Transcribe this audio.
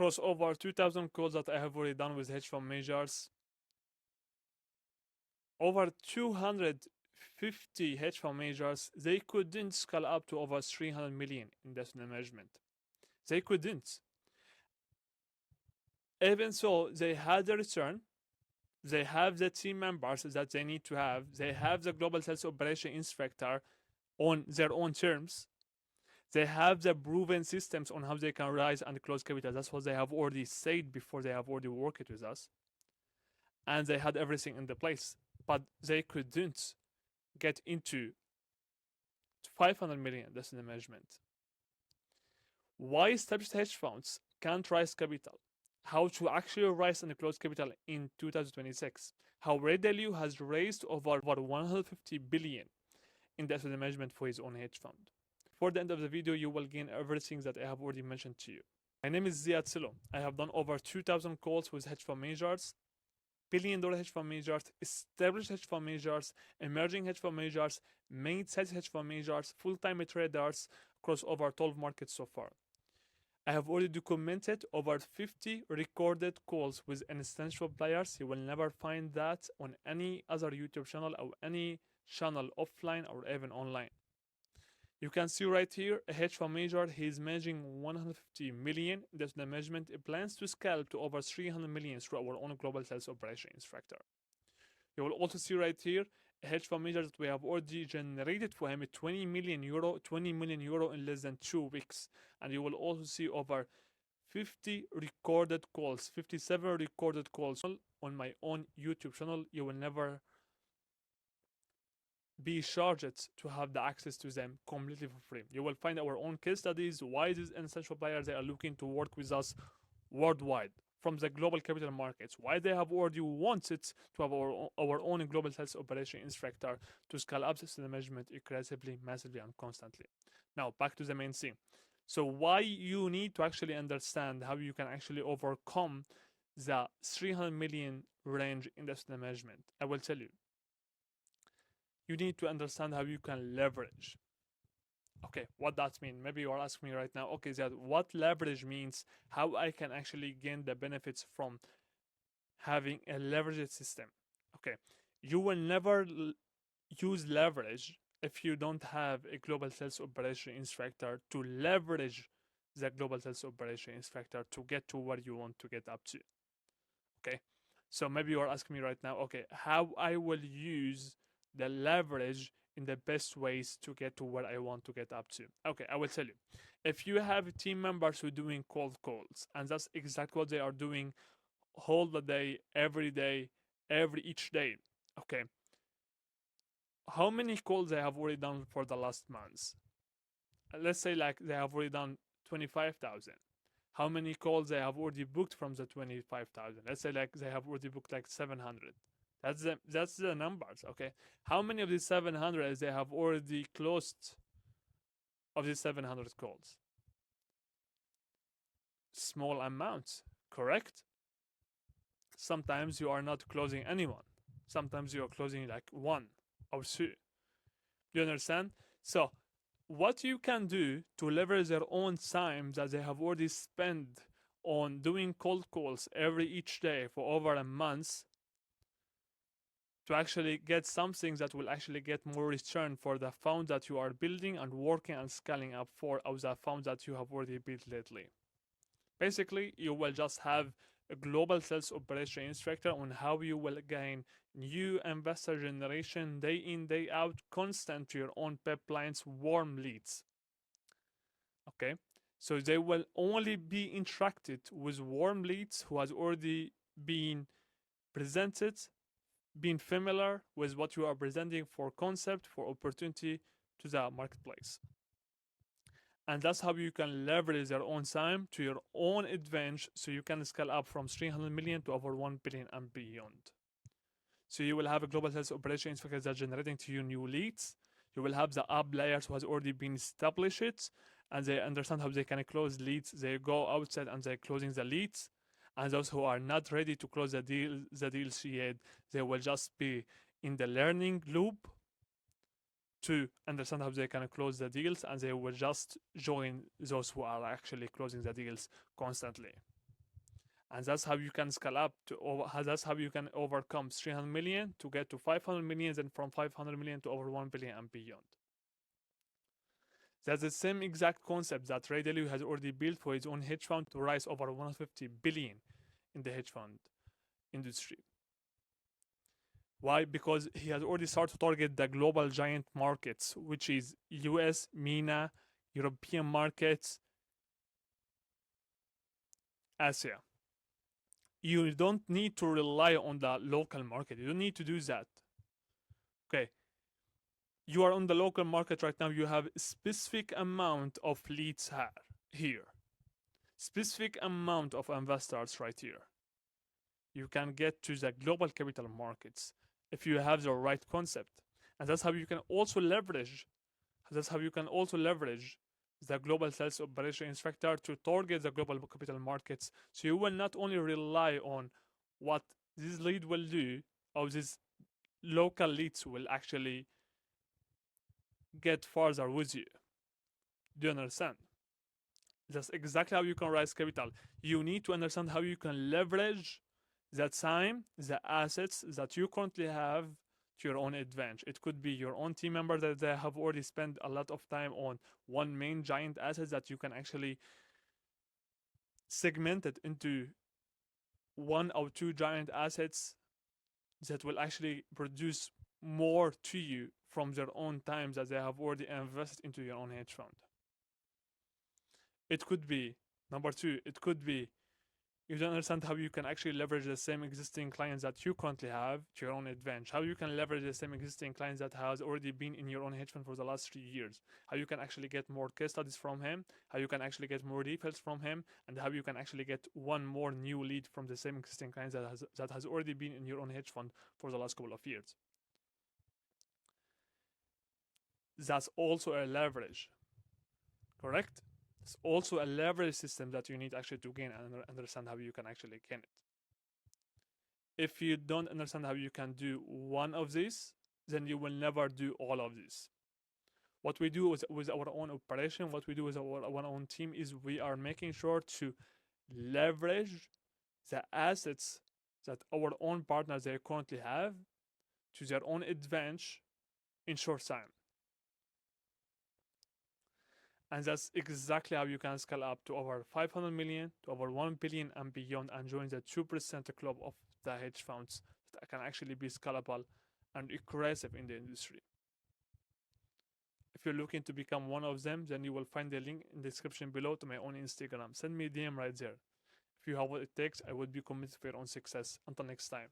across over 2,000 calls that I have already done with hedge fund managers, over 250 hedge fund managers, they couldn't scale up to over 300 million in investment management. They couldn't. Even so, they had the return, they have the team members that they need to have, they have the global sales operation inspector on their own terms, they have the proven systems on how they can rise and close capital. That's what they have already said before they have already worked with us. And they had everything in the place, but they couldn't get into 500 million investment management. Why established hedge funds can't raise capital? How to actually raise and close capital in 2026? How Ray Dalio has raised over 150 billion in the asset management for his own hedge fund. For the end of the video, you will gain everything that I have already mentioned to you. My name is Ziad Silo. I have done over 2,000 calls with hedge fund managers, billion-dollar hedge fund managers, established hedge fund managers, emerging hedge fund managers, mid-sized hedge fund managers, full-time traders across over 12 markets so far. I have already documented over 50 recorded calls with instantial players. You will never find that on any other YouTube channel or any channel offline or even online. You can see right here a hedge fund manager. He is managing 150 million. That's the management. It plans to scale to over 300 million through our own global sales operation instructor. You will also see right here a hedge fund manager that we have already generated for him 20 million euro in less than 2 weeks. And you will also see over 50 recorded calls, 57 recorded calls on my own YouTube channel. You will never be charged to have the access to them completely for free. You will find our own case studies, why these essential players they are looking to work with us worldwide from the global capital markets, why they have already wanted to have our own global sales operation instructor to scale up system management aggressively, massively, and constantly. Now back to the main thing. So why you need to actually understand how you can actually overcome the 300 million range in the system management. I will tell you. You need to understand how you can leverage. Okay, what that means? Maybe you are asking me right now, okay, Ziad, what leverage means, how I can actually gain the benefits from having a leveraged system. Okay, you will never use leverage if you don't have a global sales operation instructor to leverage the global sales operation instructor to get to where you want to get up to. Okay, so maybe you are asking me right now, okay, how I will use the leverage in the best ways to get to where I want to get up to. Okay, I will tell you. If you have team members who are doing cold calls, and that's exactly what they are doing whole the day, each day. Okay. How many calls they have already done for the last months? Let's say like they have already done 25,000. How many calls they have already booked from the 25,000? Let's say like they have already booked like 700. That's the numbers, okay? How many of these 700 they have already closed of these 700 calls? Small amounts, correct? Sometimes you are not closing anyone. Sometimes you are closing like one or two. Do you understand? So what you can do to leverage their own time that they have already spent on doing cold calls each day for over a month to actually get something that will actually get more return for the fund that you are building and working and scaling up for of the fund that you have already built lately. Basically, you will just have a global sales operation instructor on how you will gain new investor generation day in, day out, constant to your own pipelines, warm leads. Okay, so they will only be interacted with warm leads who has already been presented, being familiar with what you are presenting for concept, for opportunity to the marketplace. And that's how you can leverage your own time to your own advantage so you can scale up from 300 million to over 1 billion and beyond. So you will have a global sales operation inspector that's generating to you new leads. You will have the app layers who has already been established and they understand how they can close leads. They go outside and they're closing the leads. And those who are not ready to close the deals yet, they will just be in the learning loop to understand how they can close the deals, and they will just join those who are actually closing the deals constantly. And that's how you can scale up that's how you can overcome 300 million to get to 500 million, and from 500 million to over 1 billion and beyond. That's the same exact concept that Ray Dalio has already built for his own hedge fund to rise over 150 billion in the hedge fund industry. Why? Because he has already started to target the global giant markets, which is US, MENA, European markets, Asia. You don't need to rely on the local market. You don't need to do that. Okay. You are on the local market right now. You have a specific amount of leads here. Specific amount of investors right here. You can get to the global capital markets if you have the right concept. And that's how you can also leverage the global sales operation instructor to target the global capital markets. So you will not only rely on what this lead will do, or these local leads will actually get further with you. Do you understand? That's exactly how you can raise capital. You need to understand how you can leverage the time, the assets that you currently have to your own advantage. It could be your own team member that they have already spent a lot of time on one main giant asset that you can actually segment it into one or two giant assets that will actually produce more to you from their own time that they have already invested into your own hedge fund. It could be, number two, it could be you don't understand how you can actually leverage the same existing clients that you currently have to your own advantage. How you can leverage the same existing clients that has already been in your own hedge fund for the last 3 years. How you can actually get more case studies from him. How you can actually get more refills from him, and how you can actually get one more new lead from the same existing clients that has already been in your own hedge fund for the last couple of years. That's also a leverage, correct? It's also a leverage system that you need actually to gain and understand how you can actually gain it. If you don't understand how you can do one of these, then you will never do all of these. What we do with our own operation, what we do with our own team, is we are making sure to leverage the assets that our own partners they currently have to their own advantage in short time. And that's exactly how you can scale up to over 500 million, to over 1 billion and beyond, and join the 2% club of the hedge funds that can actually be scalable and aggressive in the industry. If you're looking to become one of them, then you will find the link in the description below to my own Instagram. Send me a DM right there. If you have what it takes, I would be committed for your own success. Until next time.